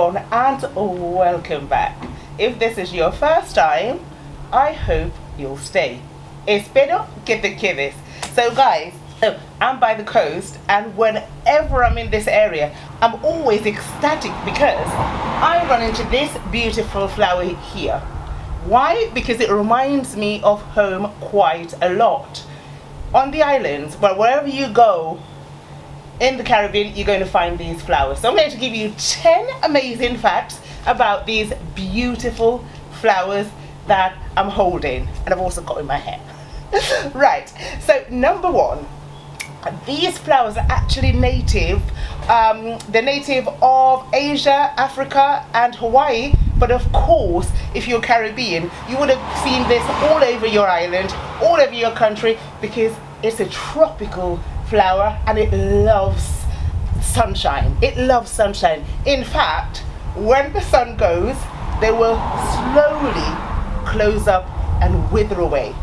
everyone, and welcome back. If this is your first time, I hope you'll stay. Espero que te quedes. So guys, I'm by the coast, and whenever I'm in this area, I'm always ecstatic because I run into this beautiful flower here. Why? Because it reminds me of home quite a lot. On the islands, but wherever you go in the Caribbean, you're going to find these flowers. So I'm going to give you 10 amazing facts about these beautiful flowers that I'm holding, and I've also got in my hair. Right, so number one, these flowers are actually native. They're native of Asia, Africa and Hawaii, but of course if you're Caribbean you would have seen this all over your island, all over your country, because it's a tropical flower and it loves sunshine. It loves sunshine. In fact, when the sun goes, they will slowly close up and wither away.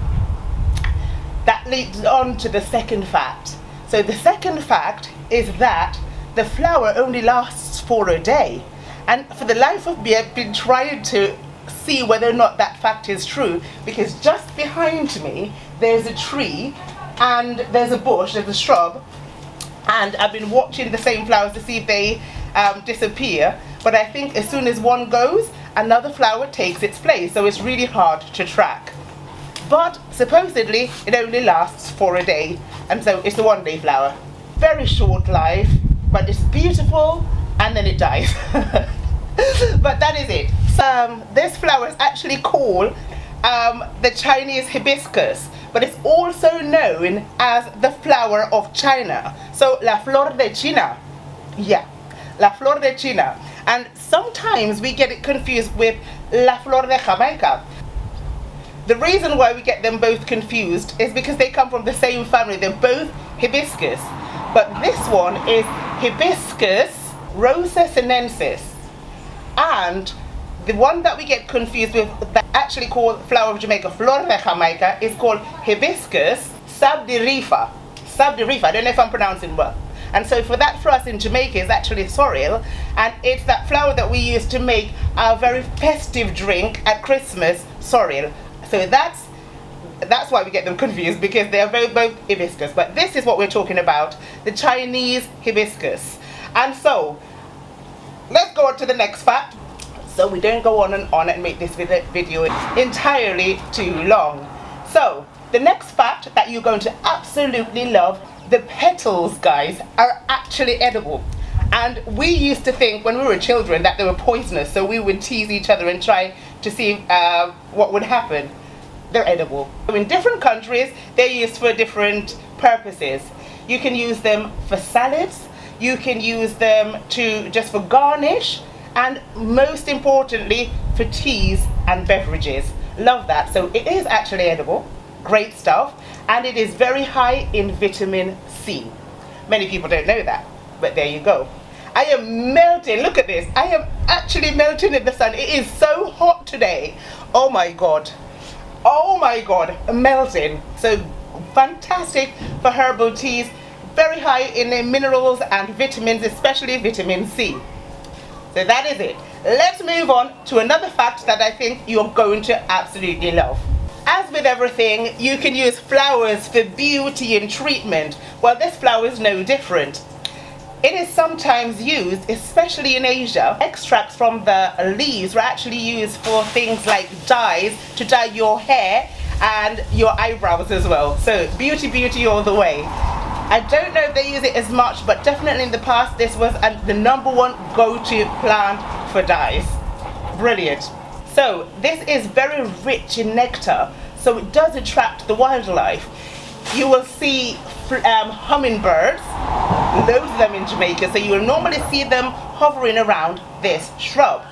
That leads on to the second fact. So the second fact is that the flower only lasts for a day. And for the life of me, I've been trying to see whether or not that fact is true, because just behind me there's a tree and there's a bush, there's a shrub, and I've been watching the same flowers to see if they disappear, but I think as soon as one goes, another flower takes its place, so it's really hard to track. But supposedly it only lasts for a day, and so it's a one-day flower. Very short life, but it's beautiful, and then it dies. But that is it. So, this flower is actually called the Chinese hibiscus, but it's also known as the flower of China. So la flor de China. Yeah, la flor de China. And sometimes we get it confused with la flor de Jamaica. The reason why we get them both confused is because they come from the same family. They're both hibiscus, but this one is Hibiscus Rosa, and the one that we get confused with, that actually called flower of Jamaica, flor de Jamaica, is called Hibiscus sabdirifa. Sabdirifa, I don't know if I'm pronouncing well. And so for that, for us in Jamaica, is actually sorrel, and it's that flower that we use to make our very festive drink at Christmas, sorrel. So that's why we get them confused, because they are both hibiscus. But this is what we're talking about, the Chinese hibiscus. And so let's go on to the next fact, so we don't go on and make this video entirely too long. So the next fact that you're going to absolutely love, the petals, guys, are actually edible. And we used to think when we were children that they were poisonous, so we would tease each other and try to see what would happen. They're edible. In different countries they're used for different purposes. You can use them for salads, you can use them just for garnish, and most importantly for teas and beverages. Love that. So it is actually edible, great stuff, and it is very high in vitamin C. Many people don't know that, but there you go. I am melting. Look at this. I am actually melting in the sun. It is so hot today. Oh my god, melting. So fantastic for herbal teas, very high in the minerals and vitamins, especially vitamin C. So that is it. Let's move on to another fact that I think you're going to absolutely love. As with everything, you can use flowers for beauty and treatment. Well, this flower is no different. It is sometimes used, especially in Asia. Extracts from the leaves are actually used for things like dyes, to dye your hair and your eyebrows as well. So beauty all the way. I don't know if they use it as much, but definitely in the past this was the number one go-to plant for dyes. Brilliant. So this is very rich in nectar, so it does attract the wildlife. You will see hummingbirds, loads of them in Jamaica, so you will normally see them hovering around this shrub.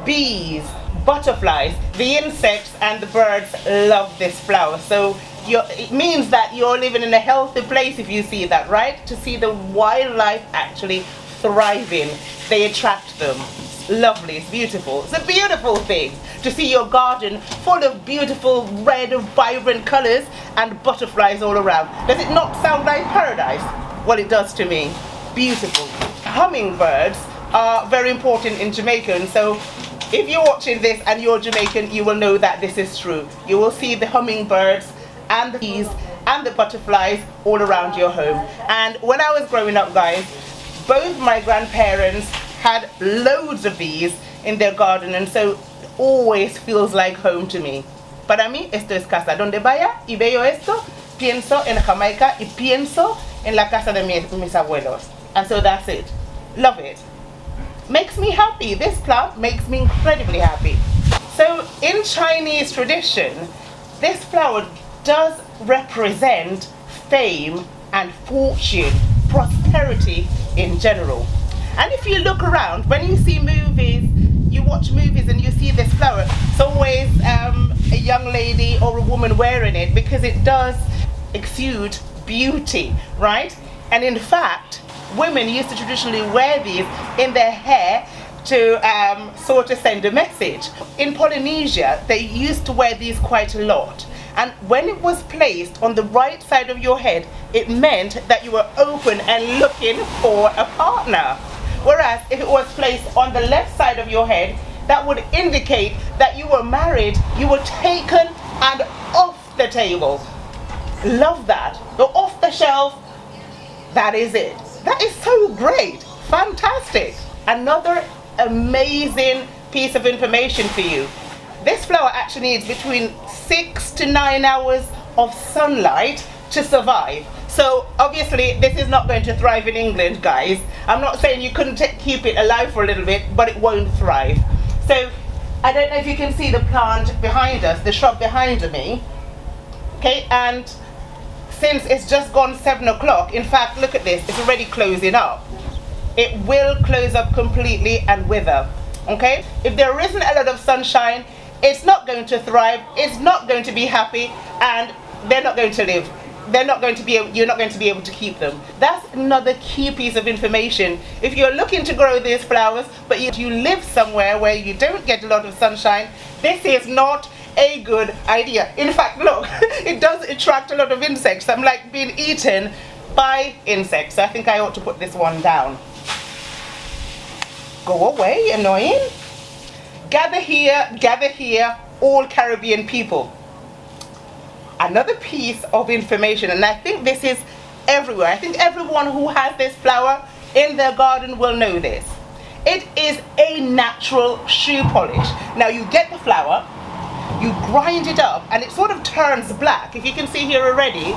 Bees, butterflies, the insects and the birds love this flower. So it means that you're living in a healthy place if you see that, right? To see the wildlife actually thriving, they attract them. It's lovely, it's beautiful. It's a beautiful thing to see your garden full of beautiful red, vibrant colors and butterflies all around. Does it not sound like paradise? Well, it does to me. Beautiful. Hummingbirds are very important in Jamaica. And so if you're watching this and you're Jamaican, you will know that this is true. You will see the hummingbirds and the bees and the butterflies all around your home. And when I was growing up, guys, both my grandparents had loads of bees in their garden, and so it always feels like home to me. Para mí esto es casa. Donde vaya y veo esto, pienso en Jamaica y pienso en la casa de mis abuelos. And so that's it. Love it. Makes me happy. This plant makes me incredibly happy. So in Chinese tradition, this flower does represent fame and fortune, prosperity in general. And if you look around, when you see movies, you watch movies and you see this flower, it's always a young lady or a woman wearing it, because it does exude beauty, right? And in fact, women used to traditionally wear these in their hair to sort of send a message. In Polynesia, they used to wear these quite a lot. And when it was placed on the right side of your head, it meant that you were open and looking for a partner. Whereas if it was placed on the left side of your head, that would indicate that you were married, you were taken and off the table. Love that. So off the shelf, that is it. That is so great. Fantastic. Another amazing piece of information for you. This flower actually needs between 6 to 9 hours of sunlight to survive. So obviously this is not going to thrive in England, guys. I'm not saying you couldn't keep it alive for a little bit, but it won't thrive. So I don't know if you can see the plant behind us, the shrub behind me. Okay, and since it's just gone 7 o'clock, in fact, look at this, it's already closing up. It will close up completely and wither. Okay, if there isn't a lot of sunshine, it's not going to thrive, it's not going to be happy, and they're not going to live. They're not going to be able, you're not going to be able to keep them. That's another key piece of information. If you're looking to grow these flowers, but you live somewhere where you don't get a lot of sunshine, this is not a good idea. In fact, look, it does attract a lot of insects. I'm like being eaten by insects. I think I ought to put this one down. Go away, annoying. Gather here, all Caribbean people. Another piece of information, and I think this is everywhere. I think everyone who has this flower in their garden will know this. It is a natural shoe polish. Now you get the flower, you grind it up, and it sort of turns black. If you can see here already,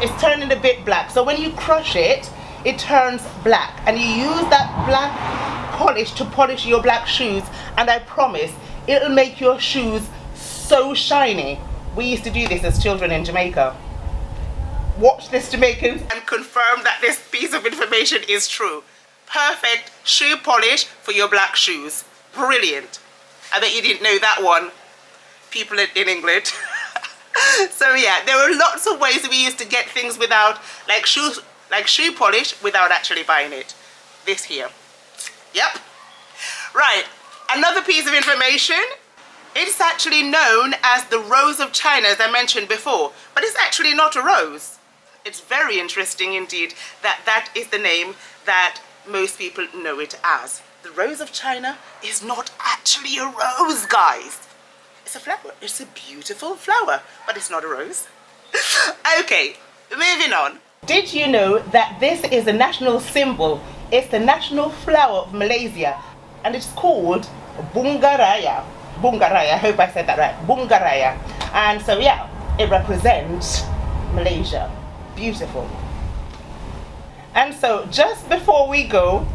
it's turning a bit black. So when you crush it, it turns black, and you use that black polish to polish your black shoes, and I promise it'll make your shoes so shiny. We used to do this as children in Jamaica. Watch this, Jamaicans, and confirm that this piece of information is true. Perfect shoe polish for your black shoes. Brilliant. I bet you didn't know that one, people in England. So yeah, there were lots of ways we used to get things without, like shoe polish, without actually buying it. This here. Yep. Right, another piece of information. It's actually known as the Rose of China, as I mentioned before, but it's actually not a rose. It's very interesting indeed that that is the name that most people know it as. The Rose of China is not actually a rose, guys. It's a flower. It's a beautiful flower, but it's not a rose. Okay, moving on. Did you know that this is the national symbol? It's the national flower of Malaysia, and it's called Bungaraya. Bungaraya, I hope I said that right. Bungaraya. And so yeah, it represents Malaysia. Beautiful. And so just before we go,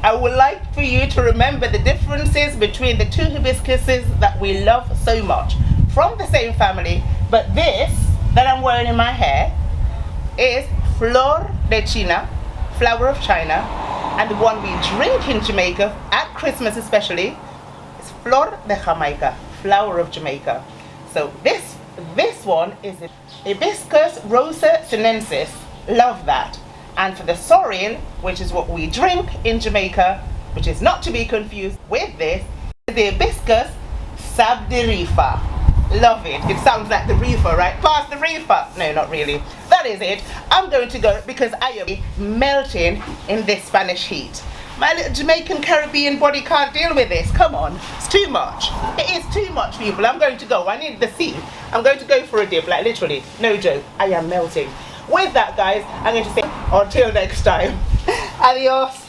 I would like for you to remember the differences between the two hibiscuses that we love so much. From the same family, but this that I'm wearing in my hair is Flor de China, flower of China, and the one we drink in Jamaica, at Christmas especially, Flor de Jamaica, flower of Jamaica. So this one is Hibiscus Rosa sinensis. Love that. And for the sorrel, which is what we drink in Jamaica, which is not to be confused with this, is the Hibiscus sabdirifa. Love it. It sounds like the reefer, right? Pass the reefer. No, not really. That is it. I'm going to go because I am melting in this Spanish heat. My little Jamaican Caribbean body can't deal with this. Come on, it's too much. It is too much, people. I'm going to go. I need the sea. I'm going to go for a dip, like literally. No joke. I am melting. With that, guys, I'm going to say until next time. Adios.